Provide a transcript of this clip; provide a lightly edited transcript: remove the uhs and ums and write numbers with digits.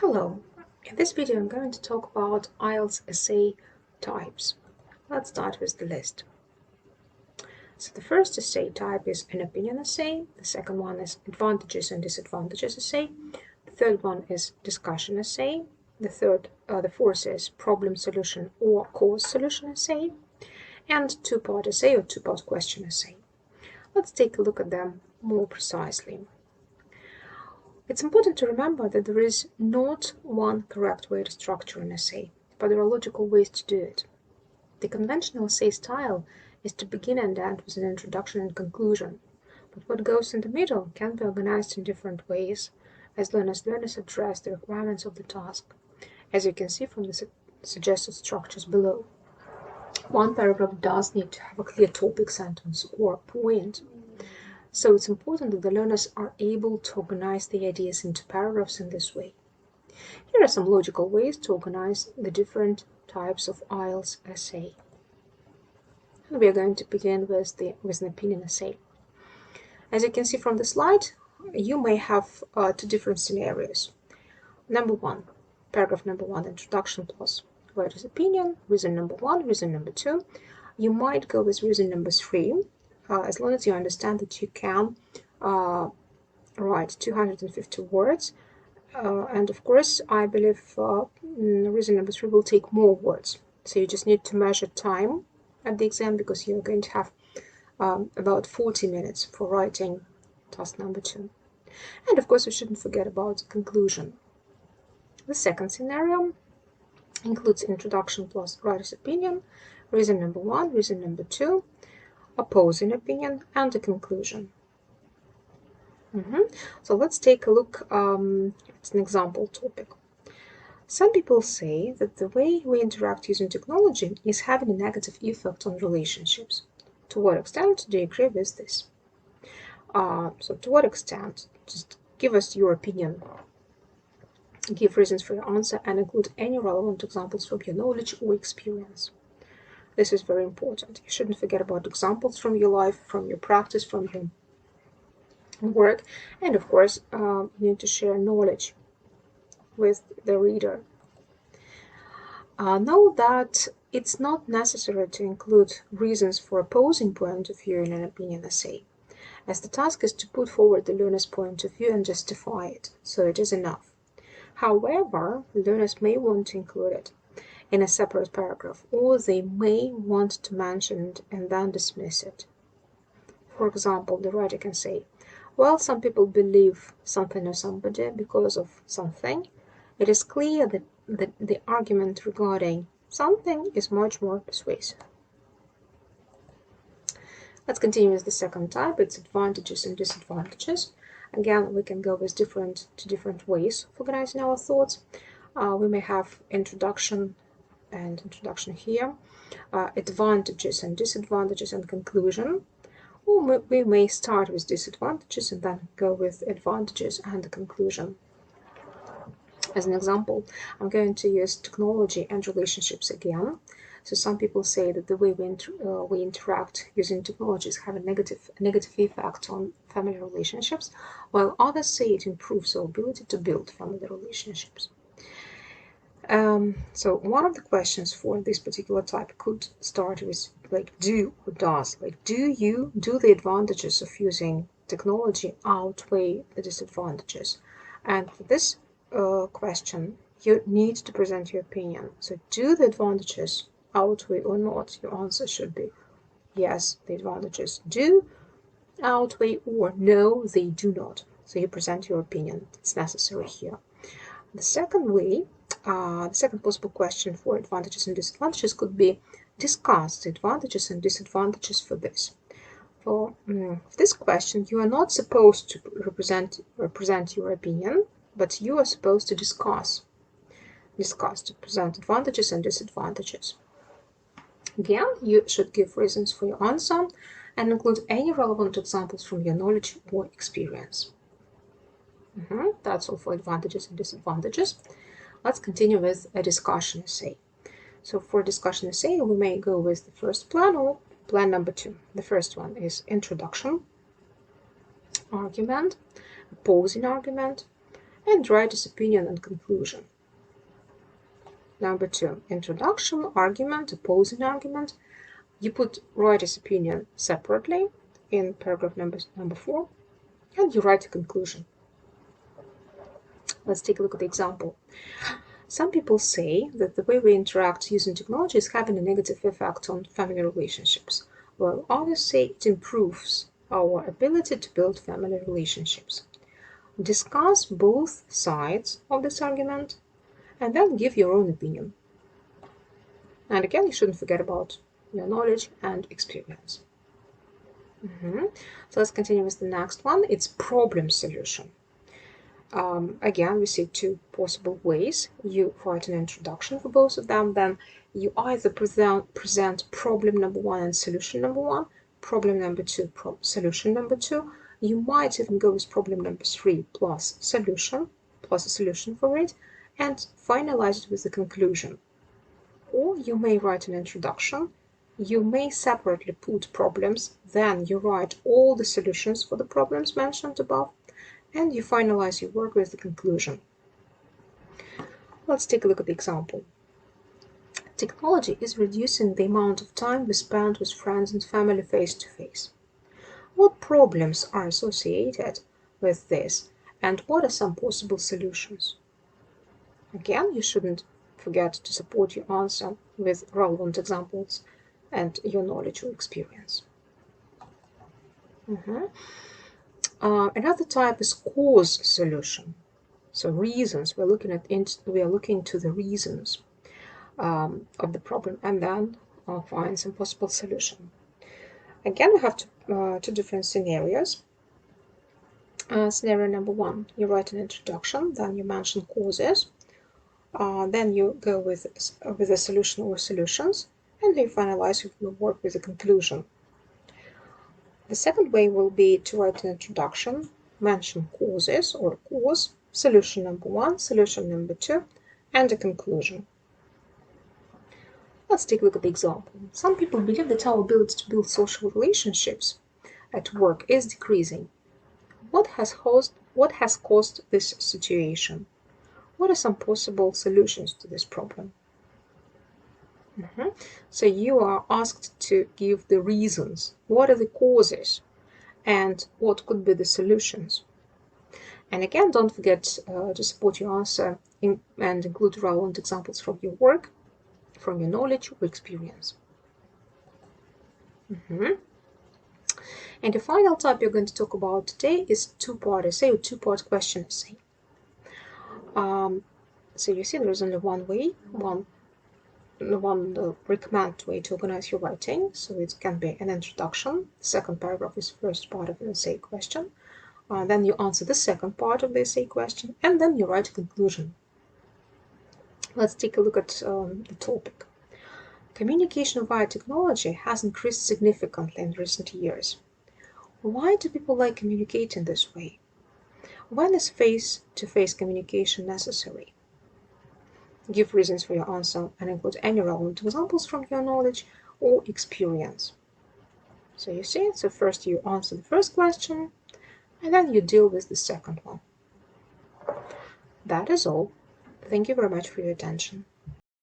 Hello, in this video I'm going to talk about IELTS essay types. Let's start with the list. So the first essay type is an opinion essay, the second one is advantages and disadvantages essay, the third one is discussion essay, the fourth is problem solution or cause solution essay, and two-part essay or two-part question essay. Let's take a look at them more precisely. It's important to remember that there is not one correct way to structure an essay, but there are logical ways to do it. The conventional essay style is to begin and end with an introduction and conclusion, but what goes in the middle can be organized in different ways, as long as learners address the requirements of the task, as you can see from the suggested structures below. One paragraph does need to have a clear topic, sentence, or point. So it's important that the learners are able to organize the ideas into paragraphs in this way. Here are some logical ways to organize the different types of IELTS essay. And we are going to begin with an opinion essay. As you can see from the slide, you may have two different scenarios. Paragraph number one, introduction plus writer's opinion, reason number one, reason number two. You might go with reason number three, as long as you understand that you can write 250 words. And of course, I believe reason number three will take more words. So you just need to measure time at the exam, because you're going to have about 40 minutes for writing task number two. And of course, we shouldn't forget about the conclusion. The second scenario includes introduction plus writer's opinion, reason number one, reason number two, opposing opinion, and a conclusion. So let's take a look at an example topic. Some people say that the way we interact using technology is having a negative effect on relationships. To what extent do you agree with this? So to what extent? Just give us your opinion. Give reasons for your answer and include any relevant examples from your knowledge or experience. This is very important. You shouldn't forget about examples from your life, from your practice, from your work, and of course, you need to share knowledge with the reader. Know that it's not necessary to include reasons for opposing point of view in an opinion essay, as the task is to put forward the learner's point of view and justify it, so it is enough. However, learners may want to include it in a separate paragraph, or they may want to mention it and then dismiss it. For example, the writer can say, well, some people believe something or somebody because of something. It is clear that the argument regarding something is much more persuasive. Let's continue with the second type. It's advantages and disadvantages. Again, we can go with different ways of organizing our thoughts. We may have introduction here, advantages and disadvantages, and conclusion. Or we may start with disadvantages and then go with advantages and the conclusion. As an example, I'm going to use technology and relationships again. So some people say that the way we interact using technologies have a negative effect on family relationships, while others say it improves our ability to build family relationships. So one of the questions for this particular type could start with like do or does. Like do the advantages of using technology outweigh the disadvantages? And for this question, you need to present your opinion. So do the advantages outweigh or not? Your answer should be yes, the advantages do outweigh, or no, they do not. So you present your opinion. It's necessary here. The second way, the second possible question for advantages and disadvantages could be discuss the advantages and disadvantages for this. For this question, you are not supposed to represent your opinion, but you are supposed to discuss to present advantages and disadvantages. Again, you should give reasons for your answer and include any relevant examples from your knowledge or experience. That's all for advantages and disadvantages. Let's continue with a discussion essay. So for discussion essay, we may go with the first plan or plan number two. The first one is introduction, argument, opposing argument, and write his opinion and conclusion. Number 2, introduction, argument, opposing argument. You put writer's opinion separately in paragraph number 4, and you write a conclusion. Let's take a look at the example. Some people say that the way we interact using technology is having a negative effect on family relationships, while others say it improves our ability to build family relationships. Discuss both sides of this argument and then give your own opinion. And again, you shouldn't forget about your knowledge and experience. So let's continue with the next one. It's problem solution. Again, we see 2 possible ways. You write an introduction for both of them, then you either present problem number 1 and solution number 1, problem number 2, solution number 2. You might even go with problem number 3 plus a solution for it, and finalize it with the conclusion. Or you may write an introduction. You may separately put problems, then you write all the solutions for the problems mentioned above, and you finalize your work with the conclusion. Let's take a look at the example. Technology is reducing the amount of time we spend with friends and family face-to-face. What problems are associated with this, and what are some possible solutions? Again, you shouldn't forget to support your answer with relevant examples and your knowledge or experience. Another type is cause solution. So reasons, we are looking to the reasons of the problem, and then find some possible solution. Again, we have 2 different scenarios. Scenario number 1, you write an introduction, then you mention causes, then you go with a solution or solutions, and then you finalize your work with a conclusion. The second way will be to write an introduction, mention causes or cause, solution number 1, solution number 2, and a conclusion. Let's take a look at the example. Some people believe that our ability to build social relationships at work is decreasing. What has caused this situation? What are some possible solutions to this problem? So you are asked to give the reasons. What are the causes? And what could be the solutions? And again, don't forget to support your answer and include relevant examples from your work, from your knowledge or experience. And the final type you're going to talk about today is 2-part essay or 2-part question essay. So you see there's only one way, one recommended way to organize your writing. So it can be an introduction. The second paragraph is first part of an essay question. Then you answer the second part of the essay question, and then you write a conclusion. Let's take a look at the topic. Communication via technology has increased significantly in recent years. Why do people like communicating this way? When is face-to-face communication necessary? Give reasons for your answer and include any relevant examples from your knowledge or experience. So you see, so first you answer the first question, and then you deal with the second one. That is all. Thank you very much for your attention.